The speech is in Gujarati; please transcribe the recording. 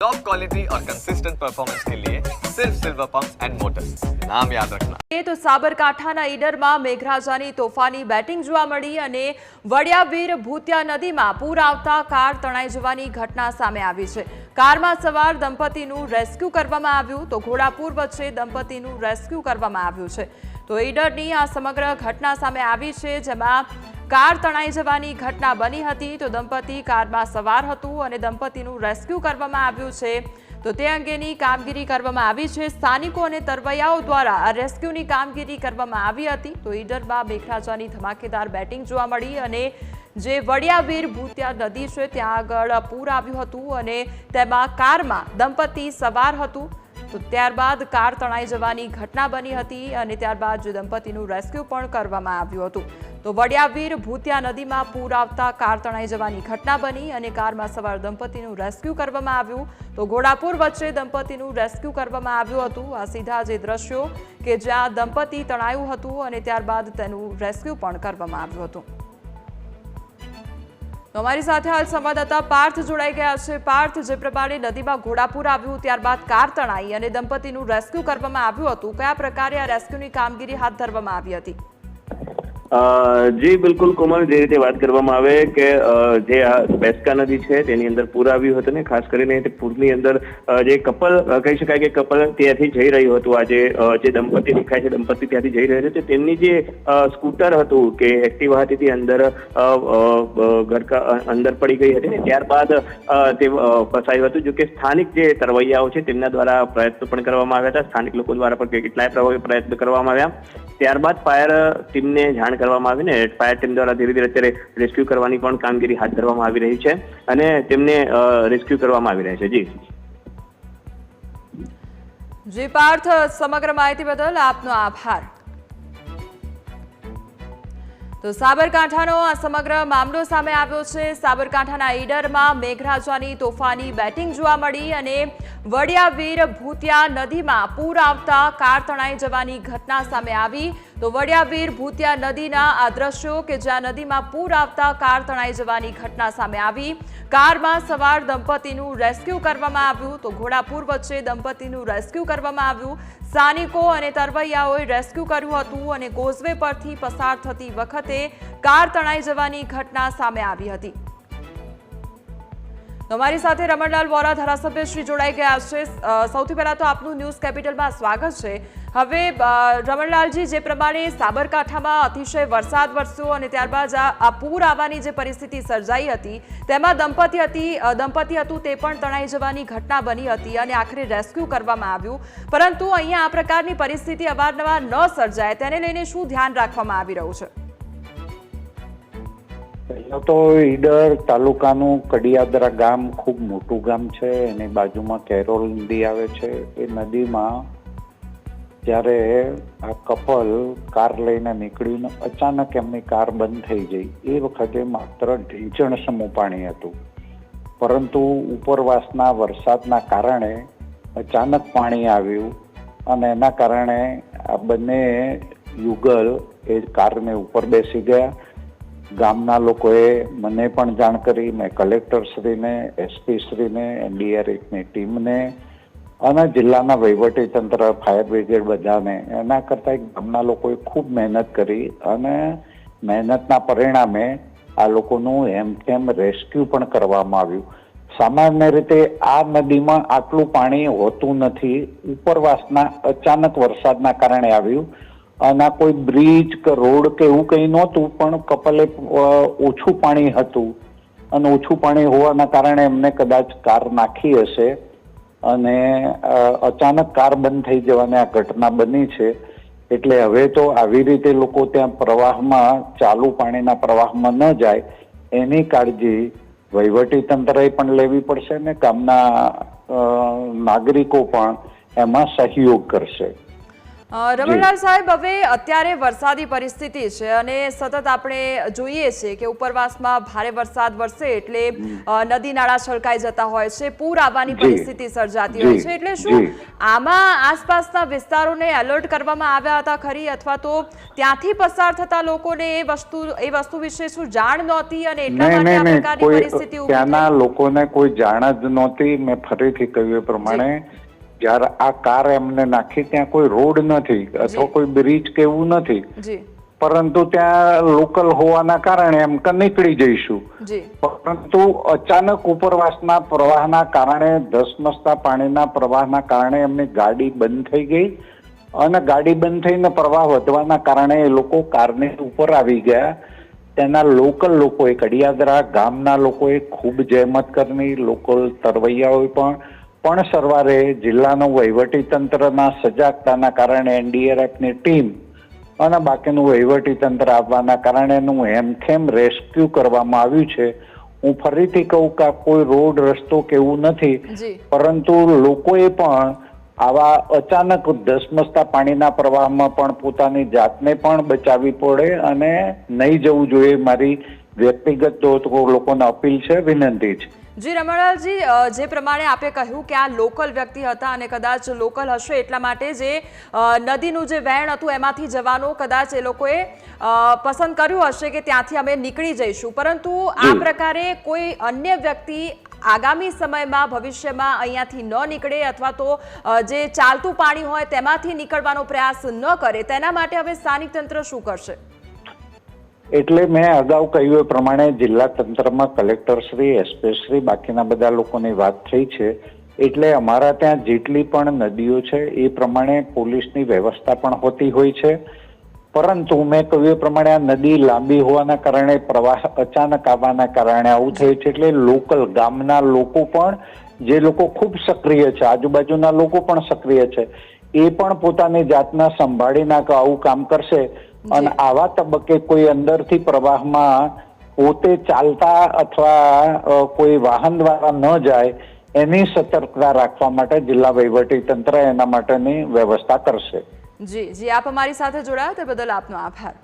टॉप क्वालिटी और कंसिस्टेंट परफॉर्मेंस के लिए सिर्फ सिल्वर पंप्स एंड मोटर्स, नाम याद रखना। तो साबरकांठाના ઈડરમાં મેઘરાજાની તોફાની બેટિંગ જોવા મળી અને વડિયાવીર ભૂતિયા નદીમાં પૂર આવતા કાર તણાઈ જવાની ઘટના સામે આવી છે। કારમાં સવાર દંપતીનું રેસ્ક્યુ કરવામાં આવ્યું તો ઘોડાપુર વચ્ચે દંપતીનું રેસ્ક્યુ કરવામાં આવ્યું છે। તો ઈડરની આ સમગ્ર ઘટના સામે આવી છે, જેમાં કાર તણાઈ જવાની ઘટના બની હતી। તો દંપતી કારમાં સવાર હતું અને દંપતીનું રેસ્ક્યુ કરવામાં આવ્યું છે। તો તે અંગેની કામગીરી કરવામાં આવી છે। સ્થાનિકો અને તરવૈયાઓ દ્વારા આ રેસ્ક્યુની કામગીરી કરવામાં આવી હતી। તો ઈડરમાં મેઘરાજાની ધમાકેદાર બેટિંગ જોવા મળી અને જે વડિયાવીર ભૂતિયા નદી છે ત્યાં આગળ પૂર આવ્યું હતું અને તેમાં કારમાં દંપતી સવાર હતું। તો ત્યારબાદ કાર તણાઈ જવાની ઘટના બની હતી અને ત્યારબાદ જે દંપતીનું રેસ્ક્યુ પણ કરવામાં આવ્યું હતું। તો વડિયાવીર ભૂતિયા નદીમાં પૂર આવતા કાર તણાઈ જવાની ઘટના બની અને કારમાં સવાર દંપતીનું રેસ્ક્યુ કરવામાં આવ્યું। તો ઘોડાપુર વચ્ચે દંપતીનું રેસ્ક્યુ કરવામાં આવ્યું હતું। આ સીધા જે દ્રશ્યો કે જ્યાં દંપતી તણાયું હતું અને ત્યારબાદ તેનું રેસ્ક્યુ પણ કરવામાં આવ્યું હતું। તો અમારી સાથે હાલ સંવાદદાતા પાર્થ જોડાઈ ગયા છે। પાર્થ, જે પ્રમાણે નદીમાં ઘોડાપુર આવ્યું ત્યારબાદ કાર તણાઈ અને દંપતીનું રેસ્ક્યુ કરવામાં આવ્યું હતું, કયા પ્રકારે આ રેસ્ક્યુની કામગીરી હાથ ધરવામાં આવી હતી? જી બિલકુલ કોમલ, જે રીતે વાત કરવામાં આવે કે જે આ બેસકા નદી છે તેની અંદર પૂર આવ્યું હતું ને ખાસ કરીને તે પૂરની અંદર જે કપલ કહી શકાય કે કપલ ત્યાંથી જઈ રહ્યું હતું। આજે જે દંપતી દેખાય છે દંપતી ત્યાંથી જઈ રહ્યા છે તેમની જે સ્કૂટર હતું કે એક્ટિવા હતી તે અંદર અંદર પડી ગઈ હતી ને ત્યારબાદ તે ફસાયું હતું। જો કે સ્થાનિક જે તરવૈયાઓ છે તેમના દ્વારા પ્રયત્નો પણ કરવામાં આવ્યા હતા। સ્થાનિક લોકો દ્વારા પણ કેટલાય પ્રયત્નો કરવામાં આવ્યા। ત્યારબાદ ફાયર ટીમને જાણ કરવામાં આવી ને ફાયર ટીમ દ્વારા ધીરે ધીરે અત્યારે રેસ્ક્યુ કરવાની પણ કામગીરી હાથ ધરવામાં આવી રહી છે અને તેમને રેસ્ક્યુ કરવામાં આવી રહી છે। જી પાર્થ, સમગ્ર માહિતી બદલ આપનો આભાર। તો સાબરકાંઠાનો આ સમગ્ર મામલો સામે આવ્યો છે। સાબરકાંઠાના ઈડરમાં મેઘરાજાની તોફાની બેટિંગ જોવા મળી અને વડિયાવીર ભૂતિયા નદીમાં પૂર આવતા કાર તણાઈ જવાની ઘટના સામે આવી। તો વડિયાવીર ભૂતિયા નદીના આ દ્રશ્યો કે જ્યાં નદીમાં પૂર આવતા કાર તણાઈ જવાની ઘટના સામે આવી। કારમાં સવાર દંપતીનું રેસ્ક્યુ કરવામાં આવ્યું। તો ઘોડાપુર વચ્ચે દંપતીનું રેસ્ક્યુ કરવામાં આવ્યું। સ્થાનિકો અને તરવૈયાઓએ રેસ્ક્યુ કર્યું હતું અને કોઝવે પરથી પસાર થતી વખતે કાર તણાઈ જવાની ઘટના સામે આવી હતી। અમારી સાથે રમણલાલ વોરા ધારાસભ્ય શ્રી જોડાઈ ગયા છે। સૌથી પહેલા તો આપનું ન્યૂઝ કેપિટલમાં સ્વાગત છે। હવે રમણલાલજી, જે પ્રમાણે સાબરકાંઠામાં અતિશય વરસાદ વરસ્યો અને ત્યારબાદ આ પૂર આવવાની જે પરિસ્થિતિ સર્જાઈ હતી તેમાં દંપતી હતું તે પણ તણાઈ જવાની ઘટના બની હતી અને આખરે રેસ્ક્યુ કરવામાં આવ્યું, પરંતુ અહીંયા આ પ્રકારની પરિસ્થિતિ અવારનવાર ન સર્જાય તેને લઈને શું ધ્યાન રાખવામાં આવી રહ્યું છે? પહેલા તો ઈડર તાલુકાનું કડિયાદરા ગામ ખૂબ મોટું ગામ છે, એની બાજુમાં કેરોલ નદી આવે છે। એ નદીમાં જ્યારે આ કપલ કાર લઈને નીકળીને અચાનક એમની કાર બંધ થઈ ગઈ। એ વખતે માત્ર ઢીંચણ સમૂહ પાણી હતું, પરંતુ ઉપરવાસના વરસાદના કારણે અચાનક પાણી આવ્યું અને એના કારણે આ બંને યુગલ એ કારને ઉપર બેસી ગયા। ગામના લોકોએ મને પણ જાણ કરી, મેં કલેક્ટરશ્રીને, એસપીશ્રીને, એનડીઆરએફની ટીમને અને જિલ્લાના વહીવટીતંત્ર, ફાયર બ્રિગેડ બધાને, એના કરતાં ગામના લોકોએ ખૂબ મહેનત કરી અને મહેનતના પરિણામે આ લોકોનું હેમખેમ રેસ્ક્યુ પણ કરવામાં આવ્યું। સામાન્ય રીતે આ નદીમાં આટલું પાણી હોતું નથી, ઉપરવાસના અચાનક વરસાદના કારણે આવ્યું અને કોઈ બ્રિજ કે રોડ કે એવું કંઈ નહોતું, પણ કપલે ઓછું પાણી હતું અને ઓછું પાણી હોવાના કારણે એમને કદાચ કાર નાખી હશે અને અચાનક કાર બંધ થઈ જવાની આ ઘટના બની છે। એટલે હવે તો આવી રીતે લોકો ત્યાં પ્રવાહમાં, ચાલુ પાણીના પ્રવાહમાં ન જાય એની કાળજી વહીવટીતંત્રએ પણ લેવી પડશે ને ગામના નાગરિકો પણ એમાં સહયોગ કરશે। રમણલાલ સાહેબ, હવે અત્યારે વરસાદી પરિસ્થિતિ છે અને સતત આપણે જોઈએ છે કે ઉપરવાસમાં ભારે વરસાદ વરસે એટલે નદી નાળા છલકાઈ જતા હોય છે, પૂર આવવાની પરિસ્થિતિ સર્જાતી હોય છે, એટલે શું આમાં આસપાસના વિસ્તારોને એલર્ટ કરવામાં આવ્યા હતા ખરી, અથવા તો ત્યાંથી પસાર થતા લોકોને એ વસ્તુ વિશે શું જાણ નહોતી અને એટલા માટે આ પ્રકારની પરિસ્થિતિ ઊભી થઈ? ત્યાંના લોકોને કોઈ જાણ જ નહોતી. મેં ફરીથી કહ્યું એ પ્રમાણે જયારે આ કાર એમને નાખી ત્યાં કોઈ રોડ નથી અથવા કોઈ બ્રિજ કે એવું નથી, પરંતુ ત્યાં લોકલ હોવાના કારણે એમ કે નીકળી જઈશું, પરંતુ અચાનક ઉપરવાસના પ્રવાહના કારણે ધસમસતા પાણીના પ્રવાહના કારણે એમની ગાડી બંધ થઈ ગઈ અને ગાડી બંધ થઈને પ્રવાહ વધવાના કારણે એ લોકો કારની ઉપર આવી ગયા. તેના લોકલ લોકોએ, કડિયાદરા ગામના લોકોએ ખૂબ જહેમત કરી, લોકલ તરવૈયાઓએ પણ સરવારે જિલ્લાનું વહીવટી તંત્રના સજાગતાના કારણે એનડીઆરએફની ટીમ અને બાકીનું વહીવટી તંત્ર આવવાના કારણે એનું હેમખેમ રેસ્ક્યુ કરવામાં આવ્યું છે. હું ફરીથી કહું કે કોઈ રોડ રસ્તો કે એવું નથી, પરંતુ લોકોએ પણ આવા અચાનક ધસમસતા પાણીના પ્રવાહમાં પણ પોતાની જાતને પણ બચાવવી પડે અને નહીં જવું જોઈએ. મારી વ્યક્તિગત લોકોને અપીલ છે, વિનંતી છે. જી રમણલાલજી, જે પ્રમાણે આપે કહ્યું કે આ લોકલ વ્યક્તિ હતા અને કદાચ લોકલ હશે એટલા માટે જે નદીનું જે વહેણ હતું એમાંથી જવાનું કદાચ એ લોકોએ પસંદ કર્યું હશે કે ત્યાંથી અમે નીકળી જઈશું, પરંતુ આ પ્રકારે કોઈ અન્ય વ્યક્તિ આગામી સમયમાં ભવિષ્યમાં અહીંયાથી ન નીકળે અથવા તો જે ચાલતું પાણી હોય તેમાંથી નીકળવાનો પ્રયાસ ન કરે, તેના માટે હવે સ્થાનિક તંત્ર શું કરશે? એટલે મેં અગાઉ કહ્યું એ પ્રમાણે જિલ્લા તંત્રમાં કલેક્ટરશ્રી, એસપીશ્રી, બાકીના બધા લોકોની વાત થઈ છે. એટલે અમારા ત્યાં જેટલી પણ નદીઓ છે એ પ્રમાણે પોલીસની વ્યવસ્થા પણ હોતી હોય છે, પરંતુ મેં કહ્યું એ પ્રમાણે આ નદી લાંબી હોવાના કારણે પ્રવાહ અચાનક આવવાના કારણે આવું થયું છે. એટલે લોકલ ગામના લોકો પણ, જે લોકો ખૂબ સક્રિય છે, આજુબાજુના લોકો પણ સક્રિય છે, એ પણ પોતાની જાતના સંભાળી નાખે આવું કામ કરશે અને આવા તબક્કે કોઈ અંદરથી પ્રવાહમાં પોતે ચાલતા અથવા કોઈ વાહન દ્વારા ન જાય એની સતર્કતા રાખવા માટે જિલ્લા વહીવટી તંત્ર એના માટેની વ્યવસ્થા કરશે. જી, આપ અમારી સાથે જોડાયા તે બદલ આપનો આભાર.